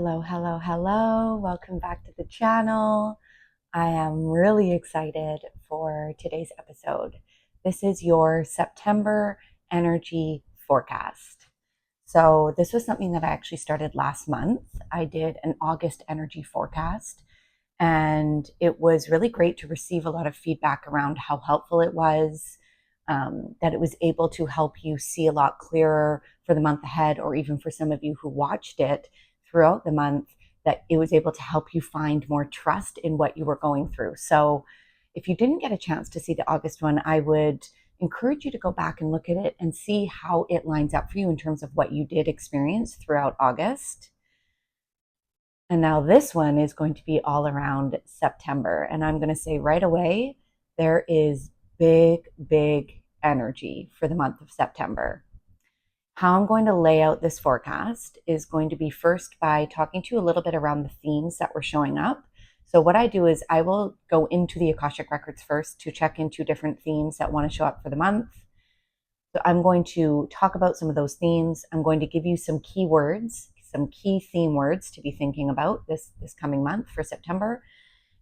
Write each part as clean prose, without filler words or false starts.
Hello, hello, hello. Welcome back to the channel. I am really excited for today's episode. This is your September energy forecast. So, this was something that I actually started last month. I did an August energy forecast, and it was really great to receive a lot of feedback around how helpful it was, that it was able to help you see a lot clearer for the month ahead, or even for some of you who watched it throughout the month, that it was able to help you find more trust in what you were going through. So if you didn't get a chance to see the August one, I would encourage you to go back and look at it and see how it lines up for you in terms of what you did experience throughout August. And now this one is going to be all around September. And I'm going to say right away, there is big energy for the month of September. How I'm going to lay out this forecast is going to be first by talking to you a little bit around the themes that were showing up. So what I do is I will go into the Akashic Records first to check into different themes that want to show up for the month. So I'm going to talk about some of those themes. I'm going to give you some keywords, some key theme words to be thinking about this coming month for September.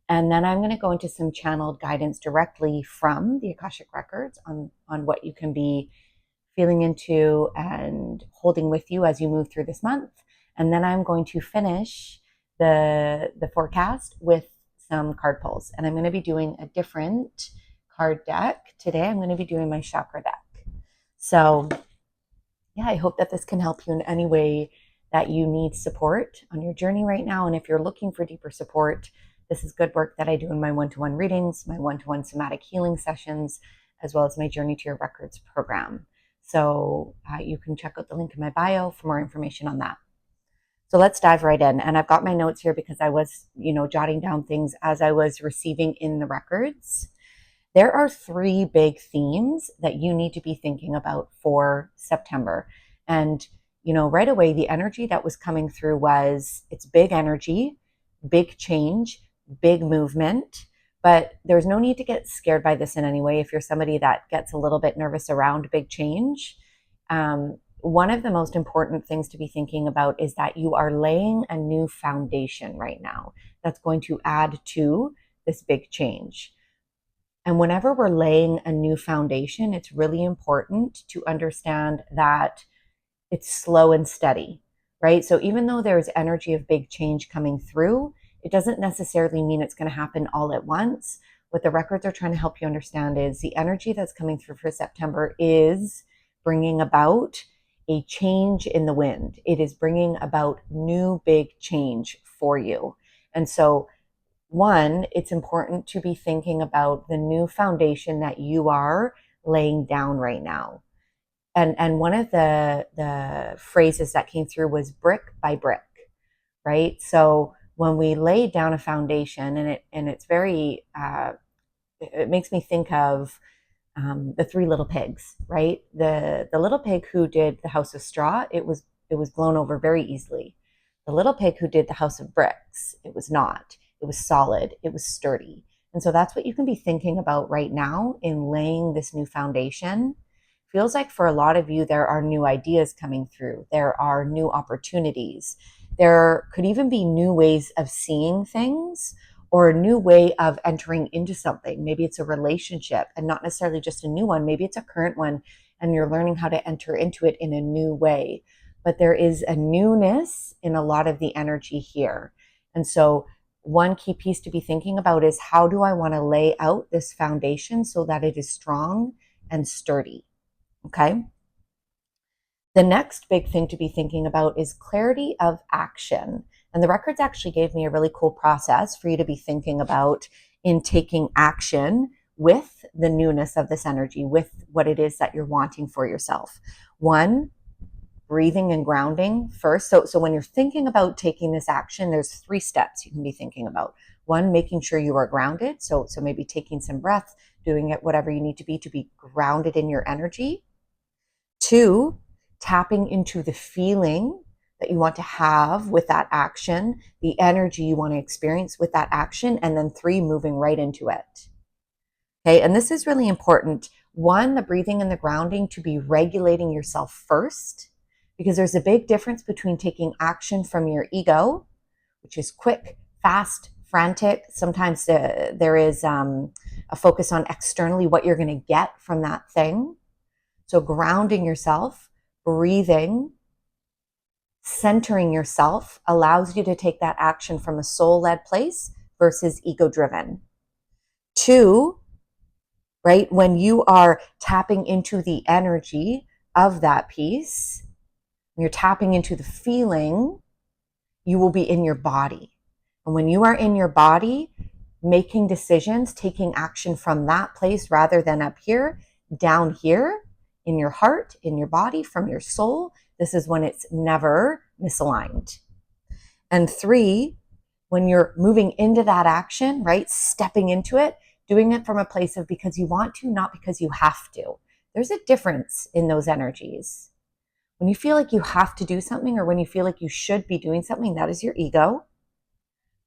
And then I'm going to go into some channeled guidance directly from the Akashic Records on what you can be feeling into and holding with you as you move through this month. And then I'm going to finish the forecast with some card pulls. And I'm going to be doing a different card deck. Today I'm going to be doing my chakra deck. So yeah, I hope that this can help you in any way that you need support on your journey right now. And if you're looking for deeper support, this is good work that I do in my one-to-one readings, my one-to-one somatic healing sessions, as well as my Journey to Your Records program. So you can check out the link in my bio for more information on that. So let's dive right in. And I've got my notes here because I was, jotting down things as I was receiving in the records. There are 3 big themes that you need to be thinking about for September. And, right away, the energy that was coming through was, it's big energy, big change, big movement. But there's no need to get scared by this in any way. If you're somebody that gets a little bit nervous around big change, one of the most important things to be thinking about is that you are laying a new foundation right now that's going to add to this big change. And whenever we're laying a new foundation, it's really important to understand that it's slow and steady, right? So even though there's energy of big change coming through, it doesn't necessarily mean it's going to happen all at once. What the records are trying to help you understand is the energy that's coming through for September is bringing about a change in the wind. It is bringing about new big change for you. And so, one, it's important to be thinking about the new foundation that you are laying down right now. And one of the phrases that came through was brick by brick, right? So when we lay down a foundation, and it's very, it makes me think of the 3 little pigs, right? The little pig who did the house of straw, it was blown over very easily. The little pig who did the house of bricks, it was not. It was solid. It was sturdy. And so that's what you can be thinking about right now in laying this new foundation. Feels like for a lot of you, there are new ideas coming through. There are new opportunities. There could even be new ways of seeing things, or a new way of entering into something. Maybe it's a relationship and not necessarily just a new one. Maybe it's a current one and you're learning how to enter into it in a new way. But there is a newness in a lot of the energy here. And so one key piece to be thinking about is, how do I want to lay out this foundation so that it is strong and sturdy? Okay. The next big thing to be thinking about is clarity of action. And the records actually gave me a really cool process for you to be thinking about in taking action with the newness of this energy, with what it is that you're wanting for yourself. 1, breathing and grounding first. So when you're thinking about taking this action, there's 3 steps you can be thinking about. 1, making sure you are grounded. So maybe taking some breath, doing it whatever you need to be grounded in your energy. 2, tapping into the feeling that you want to have with that action, the energy you want to experience with that action. And then 3, moving right into it. Okay, and this is really important. 1, the breathing and the grounding, to be regulating yourself first Because there's a big difference between taking action from your ego, which is quick, fast, frantic. Sometimes there is a focus on externally what you're going to get from that thing. So grounding yourself, breathing, centering yourself allows you to take that action from a soul-led place versus ego-driven. 2, right, when you are tapping into the energy of that piece, you're tapping into the feeling, you will be in your body. And when you are in your body, making decisions, taking action from that place rather than up here, down here, in your heart, in your body, from your soul, this is when it's never misaligned. And 3, when you're moving into that action, right, stepping into it, doing it from a place of because you want to, not because you have to. There's a difference in those energies. When you feel like you have to do something or when you feel like you should be doing something, that is your ego.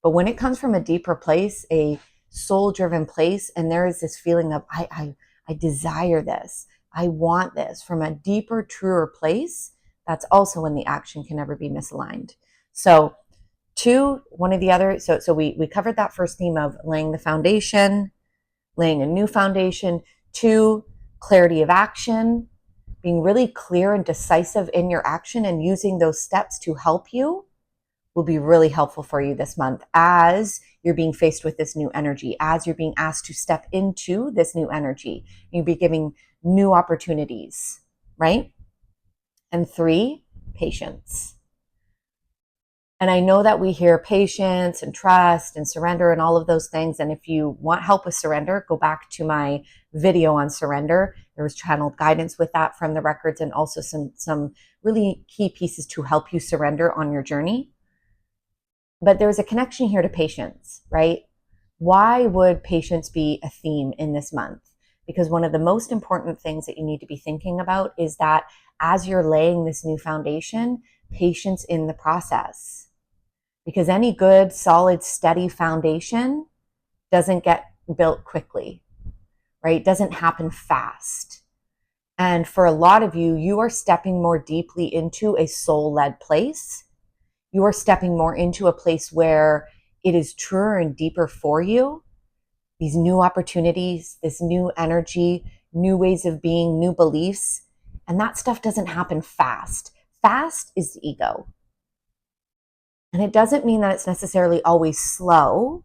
But when it comes from a deeper place, a soul-driven place, and there is this feeling of, I desire this, I want this, from a deeper, truer place, that's also when the action can never be misaligned. So 2, one of the other, so we covered that first theme of laying the foundation, laying a new foundation. 2, clarity of action, being really clear and decisive in your action and using those steps to help you will be really helpful for you this month as you're being faced with this new energy, as you're being asked to step into this new energy. You'll be giving new opportunities, right? And 3, patience. And I know that we hear patience and trust and surrender and all of those things. And if you want help with surrender, go back to my video on surrender. There was channeled guidance with that from the records and also some really key pieces to help you surrender on your journey. But there's a connection here to patience, right? Why would patience be a theme in this month? Because one of the most important things that you need to be thinking about is that as you're laying this new foundation, patience in the process. Because any good, solid, steady foundation doesn't get built quickly, right? It doesn't happen fast. And for a lot of you, you are stepping more deeply into a soul-led place. You are stepping more into a place where it is truer and deeper for you. These new opportunities, this new energy, new ways of being, new beliefs. And that stuff doesn't happen fast. Fast is the ego. And it doesn't mean that it's necessarily always slow,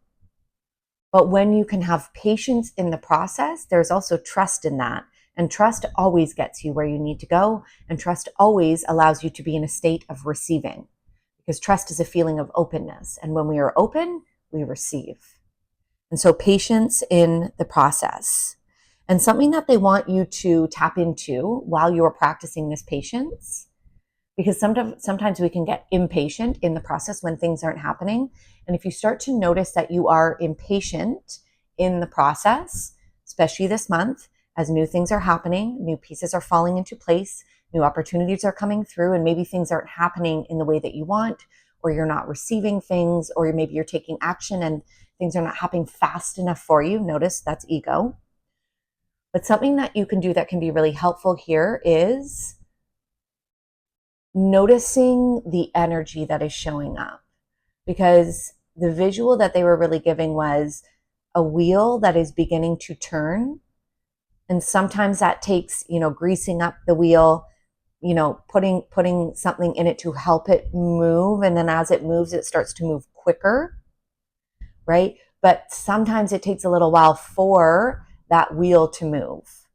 but when you can have patience in the process, there's also trust in that. And trust always gets you where you need to go. And trust always allows you to be in a state of receiving, because trust is a feeling of openness. And when we are open, we receive. And so patience in the process. And something that they want you to tap into while you are practicing this patience, because sometimes we can get impatient in the process when things aren't happening. And if you start to notice that you are impatient in the process, especially this month, as new things are happening, new pieces are falling into place, new opportunities are coming through, and maybe things aren't happening in the way that you want, or you're not receiving things, or maybe you're taking action and things are not happening fast enough for you. Notice that's ego. But something that you can do that can be really helpful here is noticing the energy that is showing up, because the visual that they were really giving was a wheel that is beginning to turn. And sometimes that takes, greasing up the wheel, putting something in it to help it move. And then as it moves, it starts to move quicker, right? But sometimes it takes a little while for that wheel to move.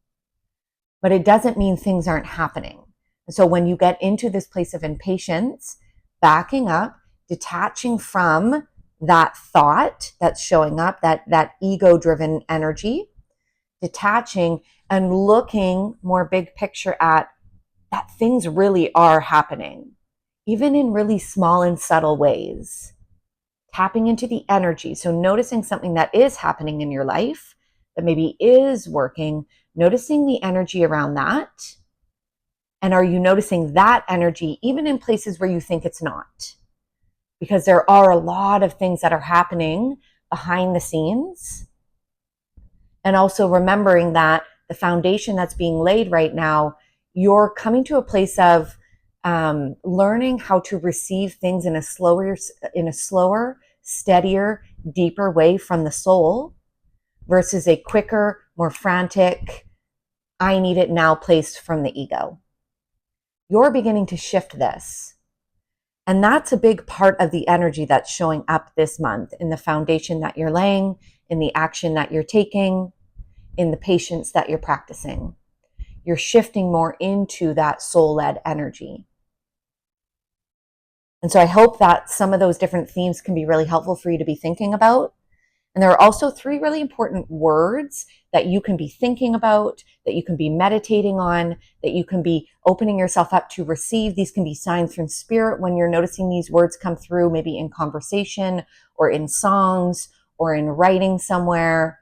But it doesn't mean things aren't happening. So when you get into this place of impatience, backing up, detaching from that thought that's showing up, that ego-driven energy, detaching and looking more big picture at that things really are happening, even in really small and subtle ways. Tapping into the energy. So noticing something that is happening in your life that maybe is working, noticing the energy around that. And are you noticing that energy even in places where you think it's not? Because there are a lot of things that are happening behind the scenes. And also remembering that the foundation that's being laid right now, you're coming to a place of learning how to receive things in a slower, steadier, deeper way from the soul versus a quicker, more frantic, I need it now place from the ego. You're beginning to shift this. And that's a big part of the energy that's showing up this month in the foundation that you're laying, in the action that you're taking, in the patience that you're practicing. You're shifting more into that soul-led energy. And so I hope that some of those different themes can be really helpful for you to be thinking about. And there are also 3 really important words that you can be thinking about, that you can be meditating on, that you can be opening yourself up to receive. These can be signs from spirit when you're noticing these words come through, maybe in conversation or in songs or in writing somewhere.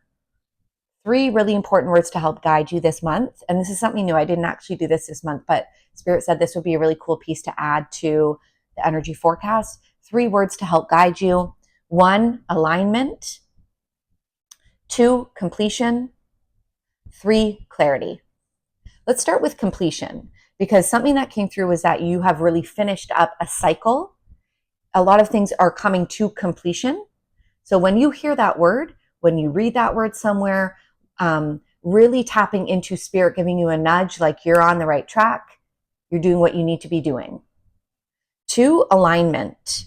3 really important words to help guide you this month. And this is something new. I didn't actually do this month, but Spirit said this would be a really cool piece to add to the energy forecast. 3 words to help guide you. 1, alignment. 2, completion. 3, clarity. Let's start with completion, because something that came through was that you have really finished up a cycle. A lot of things are coming to completion. So when you hear that word, when you read that word somewhere, really tapping into spirit, giving you a nudge, like you're on the right track, you're doing what you need to be doing. 2, alignment,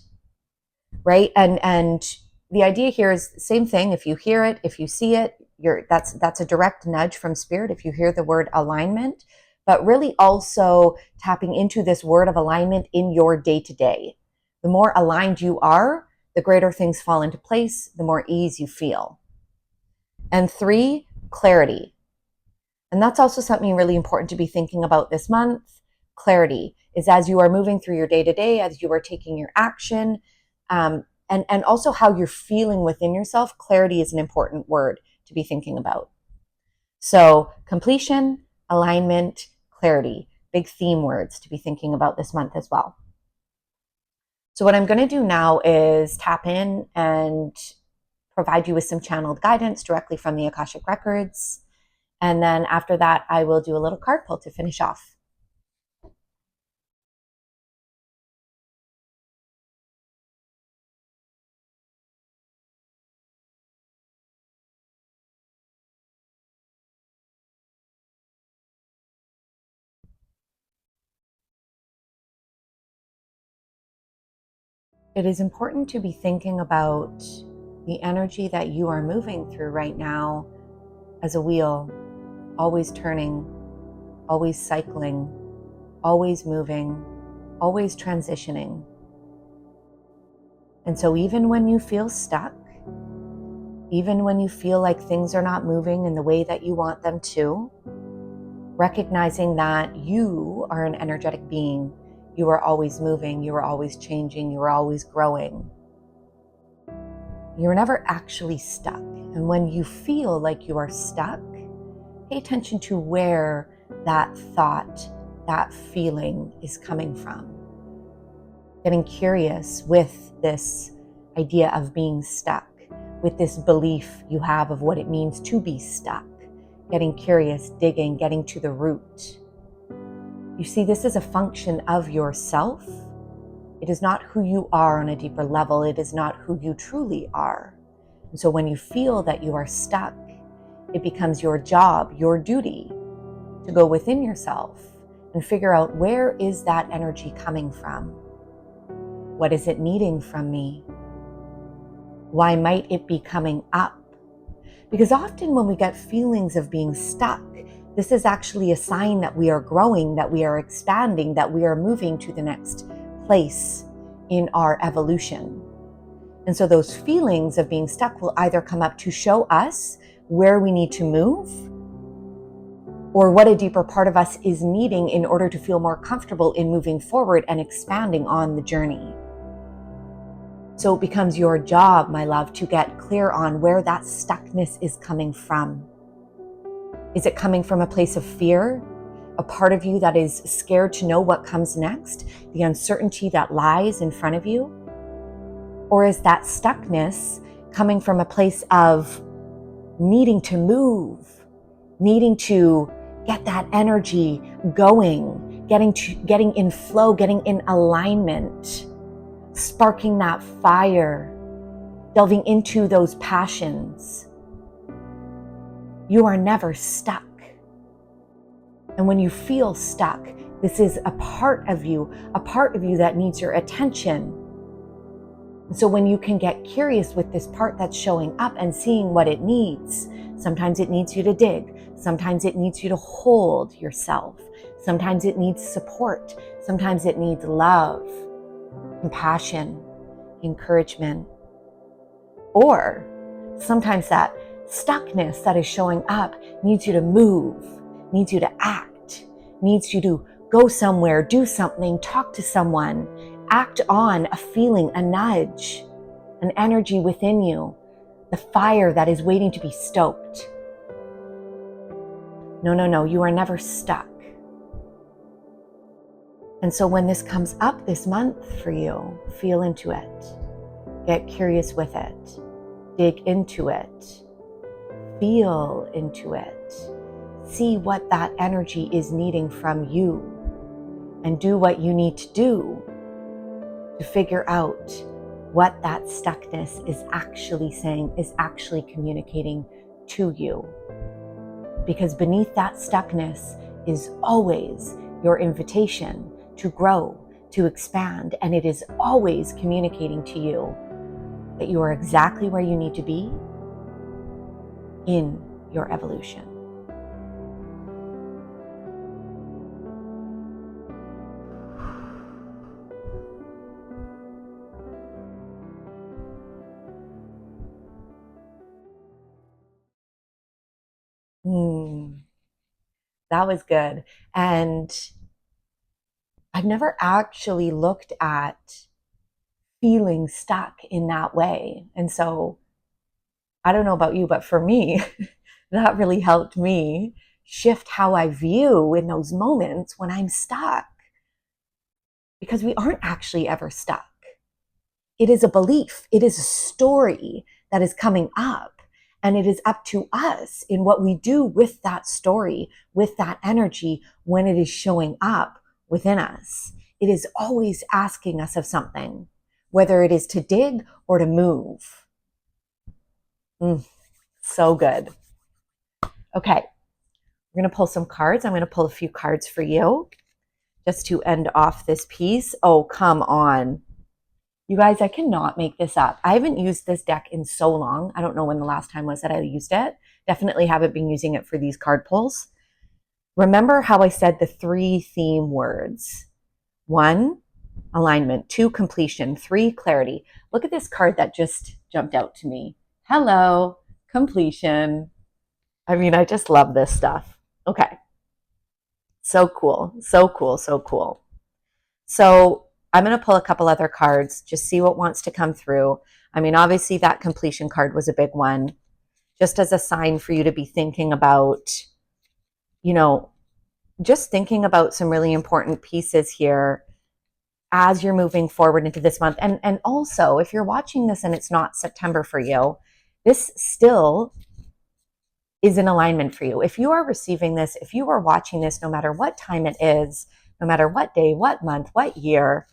right? And the idea here is the same thing. If you hear it, if you see it, that's a direct nudge from spirit if you hear the word alignment, but really also tapping into this word of alignment in your day-to-day. The more aligned you are, the greater things fall into place, the more ease you feel. And 3, clarity. And that's also something really important to be thinking about this month. Clarity is as you are moving through your day-to-day, as you are taking your action, and also how you're feeling within yourself. Clarity is an important word to be thinking about. So completion, alignment, clarity, big theme words to be thinking about this month as well. So what I'm going to do now is tap in and provide you with some channeled guidance directly from the Akashic Records. And then after that, I will do a little card pull to finish off. It is important to be thinking about the energy that you are moving through right now as a wheel, always turning, always cycling, always moving, always transitioning. And so even when you feel stuck, even when you feel like things are not moving in the way that you want them to, recognizing that you are an energetic being. You are always moving, you are always changing, you are always growing. You're never actually stuck. And when you feel like you are stuck, pay attention to where that thought, that feeling is coming from. Getting curious with this idea of being stuck, with this belief you have of what it means to be stuck. Getting curious, digging, getting to the root. You see, this is a function of yourself. It is not who you are on a deeper level. It is not who you truly are. And so when you feel that you are stuck, it becomes your job, your duty to go within yourself and figure out, where is that energy coming from? What is it needing from me? Why might it be coming up? Because often when we get feelings of being stuck, this is actually a sign that we are growing, that we are expanding, that we are moving to the next place in our evolution. And so those feelings of being stuck will either come up to show us where we need to move, or what a deeper part of us is needing in order to feel more comfortable in moving forward and expanding on the journey. So it becomes your job, my love, to get clear on where that stuckness is coming from. Is it coming from a place of fear? A part of you that is scared to know what comes next? The uncertainty that lies in front of you? Or is that stuckness coming from a place of needing to move, needing to get that energy going, getting in flow, getting in alignment, sparking that fire, delving into those passions. You are never stuck. And when you feel stuck, this is a part of you that needs your attention. And so when you can get curious with this part that's showing up and seeing what it needs, sometimes it needs you to dig, sometimes it needs you to hold yourself, sometimes it needs support, sometimes it needs love, compassion, encouragement, or sometimes that stuckness that is showing up needs you to move, needs you to act, needs you to go somewhere, do something, talk to someone, act on a feeling, a nudge, an energy within you, the fire that is waiting to be stoked. No, you are never stuck. And so when this comes up this month for you, feel into it, get curious with it, dig into it, feel into it, see what that energy is needing from you, and do what you need to do to figure out what that stuckness is actually saying, is actually communicating to you. Because beneath that stuckness is always your invitation to grow, to expand, and it is always communicating to you that you are exactly where you need to be in your evolution. That was good. And I've never actually looked at feeling stuck in that way. And so I don't know about you, but for me, that really helped me shift how I view in those moments when I'm stuck. Because we aren't actually ever stuck. It is a belief. It is a story that is coming up. And it is up to us in what we do with that story, with that energy, when it is showing up within us. It is always asking us of something, whether it is to dig or to move. So good. Okay, we're going to pull some cards. I'm going to pull a few cards for you just to end off this piece. Oh, come on. You guys, I cannot make this up. I haven't used this deck in so long. I don't know when the last time was that I used it. Definitely haven't been using it for these card pulls. Remember how I said the 3 theme words? 1, alignment. 2, completion. 3, clarity. Look at this card that just jumped out to me. Hello, completion. I mean, I just love this stuff. Okay. So cool. So cool. So cool. So I'm going to pull a couple other cards, just see what wants to come through. I mean, obviously that completion card was a big one, just as a sign for you to be thinking about, just thinking about some really important pieces here as you're moving forward into this month. And also, if you're watching this and it's not September for you, this still is in alignment for you. If you are receiving this, if you are watching this, no matter what time it is, no matter what day, what month, what year,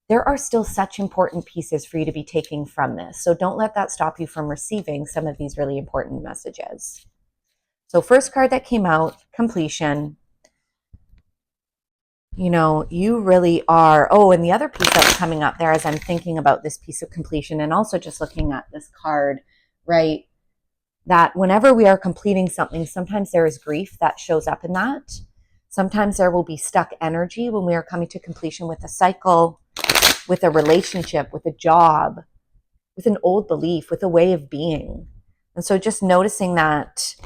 there are still such important pieces for you to be taking from this. So don't let that stop you from receiving some of these really important messages. So first card that came out, completion. You really are. Oh, and the other piece that's coming up there as I'm thinking about this piece of completion and also just looking at this card, right? That whenever we are completing something, sometimes there is grief that shows up in that. Sometimes there will be stuck energy when we are coming to completion with a cycle, with a relationship, with a job, with an old belief, with a way of being. And so just noticing that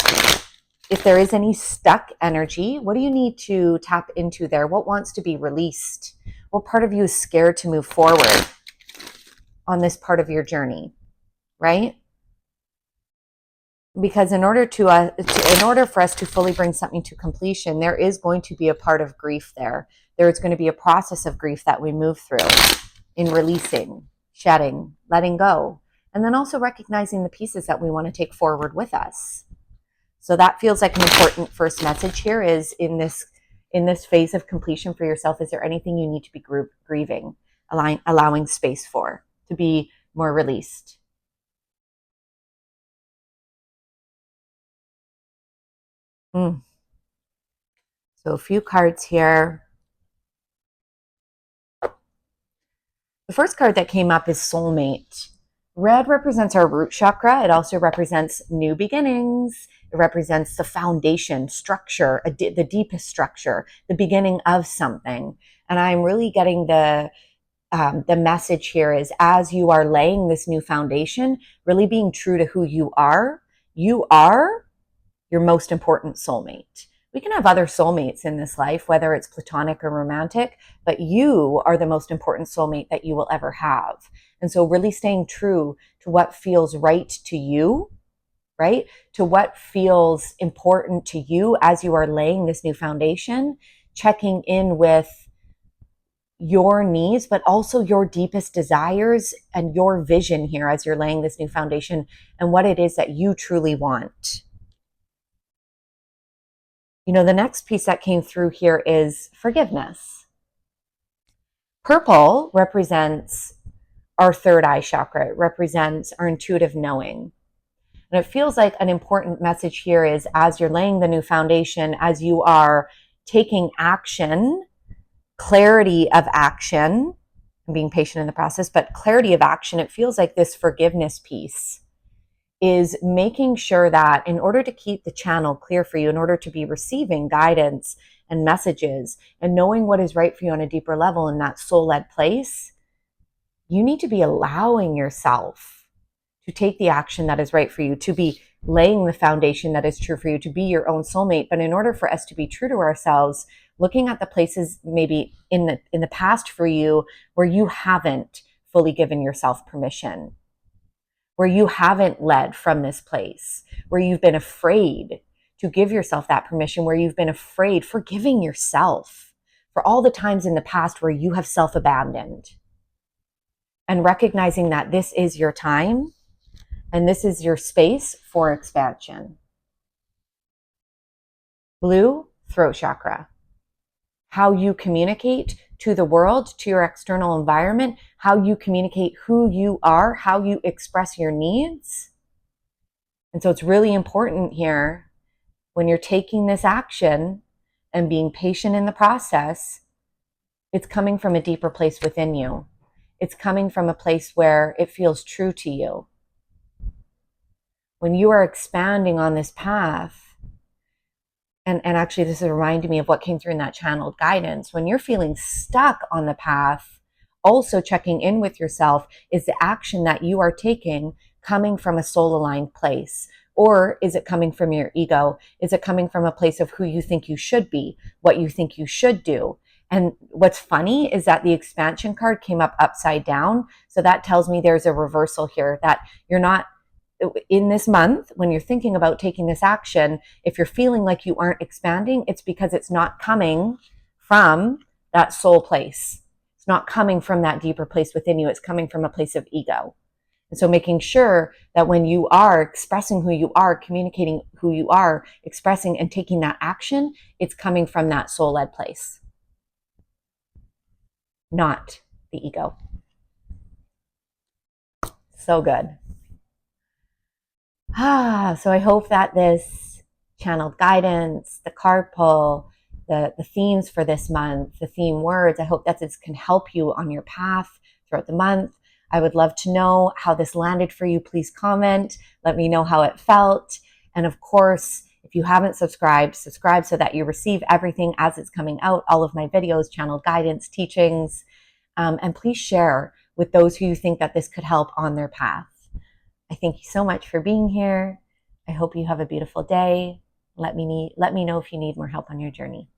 if there is any stuck energy, what do you need to tap into there? What wants to be released? What part of you is scared to move forward on this part of your journey, right? Because in order for us to fully bring something to completion, there is going to be a part of grief there. There is going to be a process of grief that we move through in releasing, shedding, letting go, and then also recognizing the pieces that we want to take forward with us. So that feels like an important first message here is in this in this phase of completion for yourself, is there anything you need to be grieving, allowing space for, to be more released? So a few cards here. The first card that came up is soulmate. Red represents our root chakra. It also represents new beginnings. It represents the foundation, structure, the deepest structure, the beginning of something. And I'm really getting the message here is, as you are laying this new foundation, really being true to who you are your most important soulmate. We can have other soulmates in this life, whether it's platonic or romantic, but you are the most important soulmate that you will ever have. And so really staying true to what feels right to you, right? To what feels important to you as you are laying this new foundation, checking in with your needs, but also your deepest desires and your vision here as you're laying this new foundation and what it is that you truly want. You know, the next piece that came through here is forgiveness. Purple represents our third eye chakra. It represents our intuitive knowing. And it feels like an important message here is, as you're laying the new foundation, as you are taking action, clarity of action, and being patient in the process, but clarity of action, it feels like this forgiveness piece is making sure that in order to keep the channel clear for you, in order to be receiving guidance and messages and knowing what is right for you on a deeper level in that soul-led place, you need to be allowing yourself to take the action that is right for you, to be laying the foundation that is true for you, to be your own soulmate. But in order for us to be true to ourselves, looking at the places maybe in the past for you where you haven't fully given yourself permission, where you haven't led from this place, where you've been afraid to give yourself that permission, where you've been afraid, forgiving yourself for all the times in the past where you have self-abandoned, and recognizing that this is your time and this is your space for expansion. Blue, throat chakra. How you communicate to the world, to your external environment, how you communicate who you are, how you express your needs. And so it's really important here, when you're taking this action and being patient in the process, it's coming from a deeper place within you. It's coming from a place where it feels true to you. When you are expanding on this path, and actually this is reminding me of what came through in that channeled guidance, when you're feeling stuck on the path, also checking in with yourself, is the action that you are taking coming from a soul-aligned place? Or is it coming from your ego? Is it coming from a place of who you think you should be, what you think you should do? And what's funny is that the expansion card came up upside down. So that tells me there's a reversal here, that you're not, in this month, when you're thinking about taking this action, if you're feeling like you aren't expanding, it's because it's not coming from that soul place. It's not coming from that deeper place within you. It's coming from a place of ego. And so making sure that when you are expressing who you are, communicating who you are, expressing and taking that action, it's coming from that soul-led place, not the ego. So good. So I hope that this channeled guidance, the card pull, the themes for this month, the theme words, I hope that this can help you on your path throughout the month. I would love to know how this landed for you. Please comment. Let me know how it felt. And of course, if you haven't subscribed, subscribe so that you receive everything as it's coming out, all of my videos, channeled guidance, teachings, and please share with those who you think that this could help on their path. I thank you so much for being here. I hope you have a beautiful day. Let me know if you need more help on your journey.